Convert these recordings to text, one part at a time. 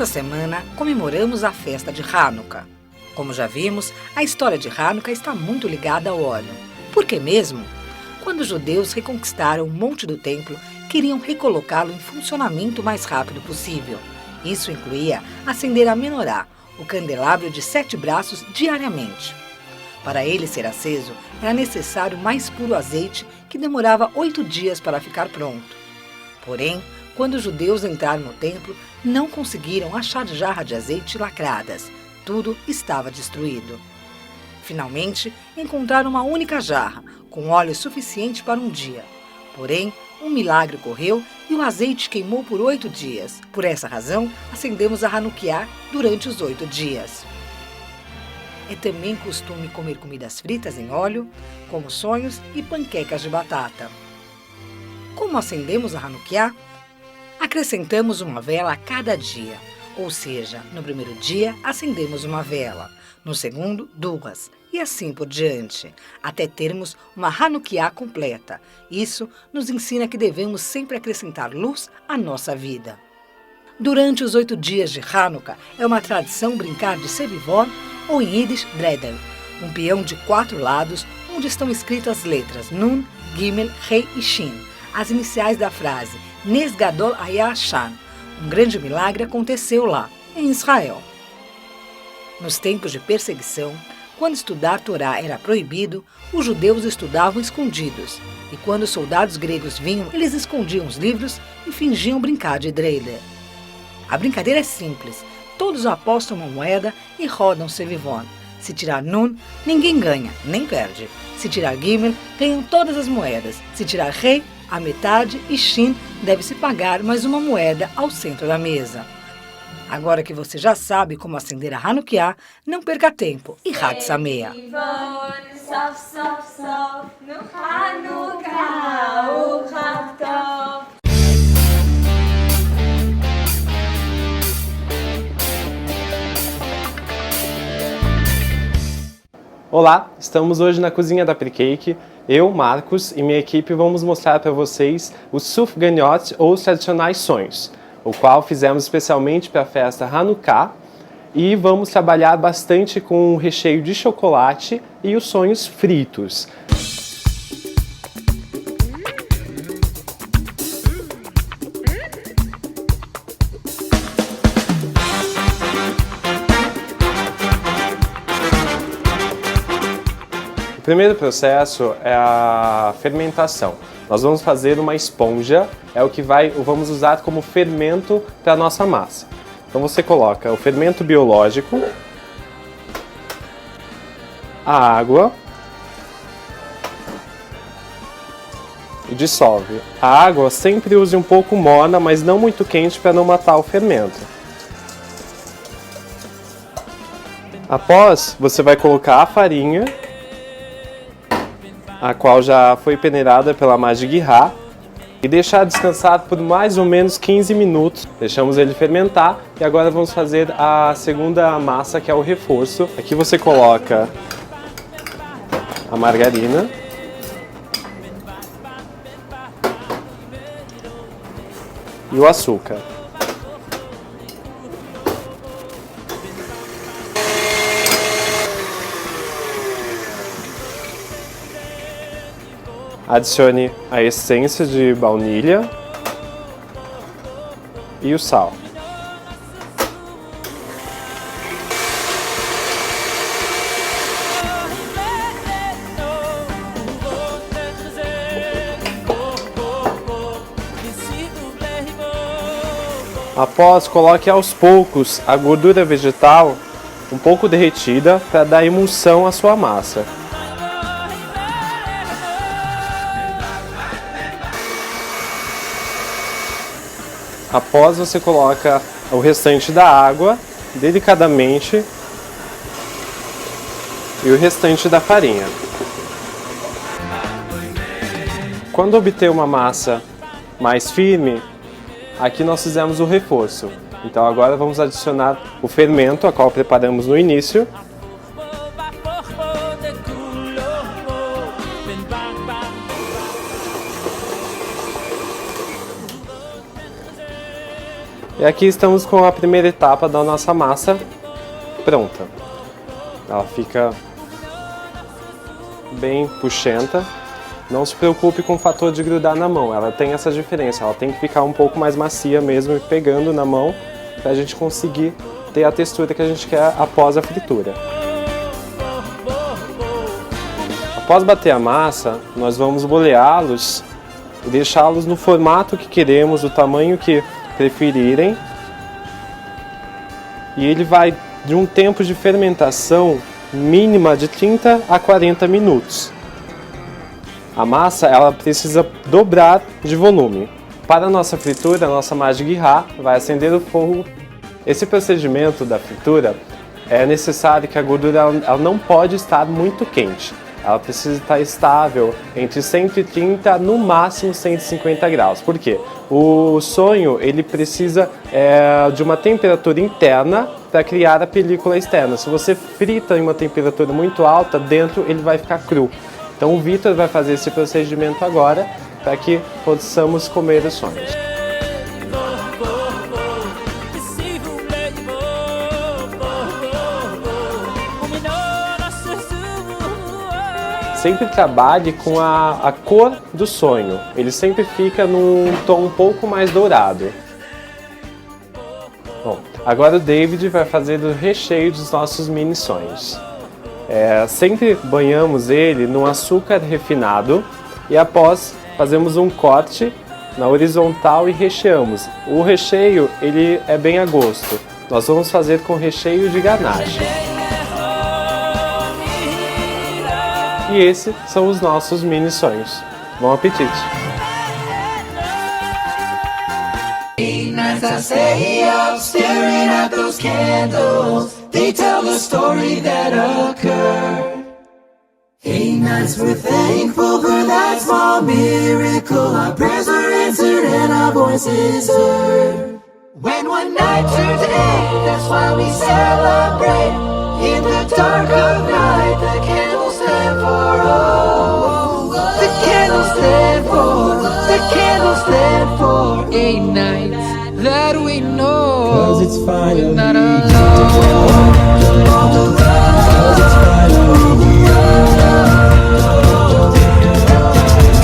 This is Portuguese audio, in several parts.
Nesta semana, comemoramos a festa de Hanukkah. Como já vimos, a história de Hanukkah está muito ligada ao óleo. Por que mesmo? Quando os judeus reconquistaram o Monte do Templo, queriam recolocá-lo em funcionamento o mais rápido possível. Isso incluía acender a menorá, o candelabro de 7 braços, diariamente. Para ele ser aceso, era necessário mais puro azeite, que demorava 8 dias para ficar pronto. Porém, quando os judeus entraram no templo, não conseguiram achar jarra de azeite lacradas. Tudo estava destruído. Finalmente, encontraram uma única jarra, com óleo suficiente para um dia. Porém, um milagre ocorreu e o azeite queimou por 8 dias. Por essa razão, acendemos a Hanukkah durante os 8 dias. É também costume comer comidas fritas em óleo, como sonhos e panquecas de batata. Como acendemos a Hanukkah? Acrescentamos uma vela a cada dia, ou seja, no primeiro dia acendemos uma vela, no segundo 2 e assim por diante, até termos uma Hanukkah completa. Isso nos ensina que devemos sempre acrescentar luz à nossa vida. Durante os 8 dias de Hanukkah é uma tradição brincar de Sevivon, ou em Yiddish, Dredel, um peão de 4 lados onde estão escritas as letras Nun, Gimel, Rei e Shin, as iniciais da frase Nes Gadol Haya Hashan, um grande milagre aconteceu lá, em Israel. Nos tempos de perseguição, quando estudar Torá era proibido, os judeus estudavam escondidos, e quando os soldados gregos vinham, eles escondiam os livros e fingiam brincar de Dreider. A brincadeira é simples, todos apostam uma moeda e rodam Sevivon. Se tirar Nun, ninguém ganha, nem perde. Se tirar Gimel, ganham todas as moedas. Se tirar Rei, a metade, e Shin, deve-se pagar mais uma moeda ao centro da mesa. Agora que você já sabe como acender a Hanukkah, não perca tempo e Hag Sameach. Olá, estamos hoje na cozinha da Precake. Eu, Marcos e minha equipe vamos mostrar para vocês os sufganiot, ou os tradicionais sonhos, o qual fizemos especialmente para a festa Hanukkah, e vamos trabalhar bastante com o recheio de chocolate e os sonhos fritos. O primeiro processo é a fermentação. Nós vamos fazer uma esponja, é o que vamos usar como fermento para a nossa massa. Então você coloca o fermento biológico, a água e dissolve. A água sempre use um pouco morna, mas não muito quente para não matar o fermento. Após, você vai colocar a farinha, a qual já foi peneirada pela Magic Ra, e deixar descansar por mais ou menos 15 minutos. Deixamos ele fermentar e agora vamos fazer a segunda massa, que é o reforço. Aqui você coloca a margarina, e o açúcar. Adicione a essência de baunilha e o sal. Após, coloque aos poucos a gordura vegetal um pouco derretida para dar emulsão à sua massa. Após, você coloca o restante da água, delicadamente, e o restante da farinha. Quando obter uma massa mais firme, aqui nós fizemos o reforço. Então agora vamos adicionar o fermento, a qual preparamos no início. E aqui estamos com a primeira etapa da nossa massa pronta. Ela fica bem puxenta. Não se preocupe com o fator de grudar na mão, ela tem essa diferença, ela tem que ficar um pouco mais macia mesmo, pegando na mão, para a gente conseguir ter a textura que a gente quer após a fritura. Após bater a massa, nós vamos boleá-los e deixá-los no formato que queremos, o tamanho que preferirem. E ele vai de um tempo de fermentação mínima de 30 a 40 minutos. A massa ela precisa dobrar de volume. Para a nossa fritura, a nossa massa de guirá vai acender o fogo. Esse procedimento da fritura é necessário que a gordura ela não pode estar muito quente. Ela precisa estar estável entre 130 no máximo 150 graus. Por quê? O sonho ele precisa de uma temperatura interna para criar a película externa. Se você frita em uma temperatura muito alta, dentro ele vai ficar cru. Então o Vitor vai fazer esse procedimento agora para que possamos comer os sonhos. Sempre trabalhe com a cor do sonho. Ele sempre fica num tom um pouco mais dourado. Bom, agora o David vai fazer o recheio dos nossos mini sonhos. Sempre banhamos ele no açúcar refinado e após fazemos um corte na horizontal e recheamos. O recheio ele é bem a gosto. Nós vamos fazer com recheio de ganache. E esses são os nossos mini sonhos. Bom apetite! Nights I stay up staring at those candles. They tell the story that occurred. 8 nights we're thankful for that small miracle. Our prayers were answered and our voices heard. When one night turns 8, that's why we celebrate. In the dark of night, the candles stand for. Oh, the candles stand for. The candles stand for 8 nights that we know. 'Cause it's finally not alone. 'Cause it's finally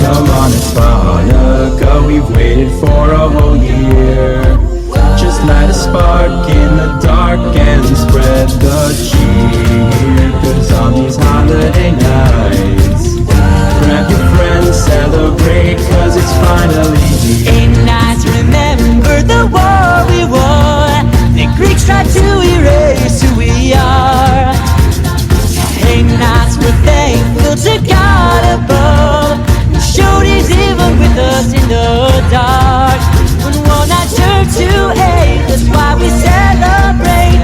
come on, it's Hanukkah. We've waited for a whole year. Just light a spark in the dark and spread the cheer. 'Cause on these holiday nights, grab your friends, celebrate, 'cause it's finally here. 8 nights, remember the war we won. The Greeks tried to erase who we are. 8 nights, we're thankful to God above, who showed His even with us in the dark. When one night turned to 8, that's why we celebrate.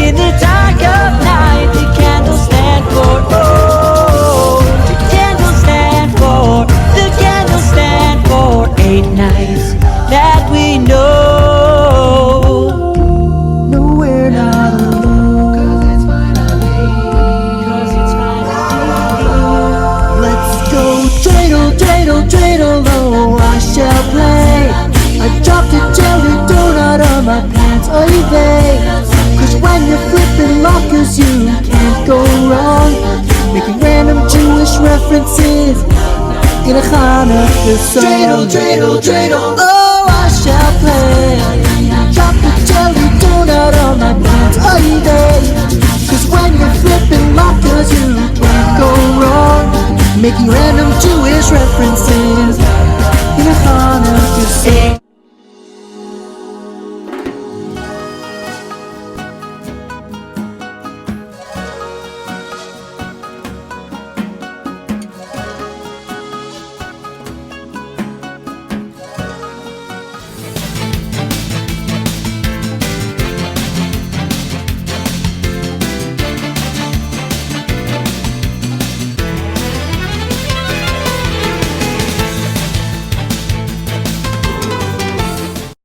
In the dark of night, the candles stand for. Oh, the candles stand for. The candles stand for 8 nights that we know. No, we're not alone. 'Cause it's finally. Let's go dreidel, dreidel, dreidel, oh, I shall play. I dropped a jelly donut on my pants, oy vey. 'Cause when you're flipping lockers, you can't go wrong. Making random Jewish references in a Hanukkah song. Dreidel, dreidel, dreidel, oh, I shall play. Drop the jelly donut on my pants, oy vey. 'Cause when you're flipping lockers, you can't go wrong. Making random Jewish references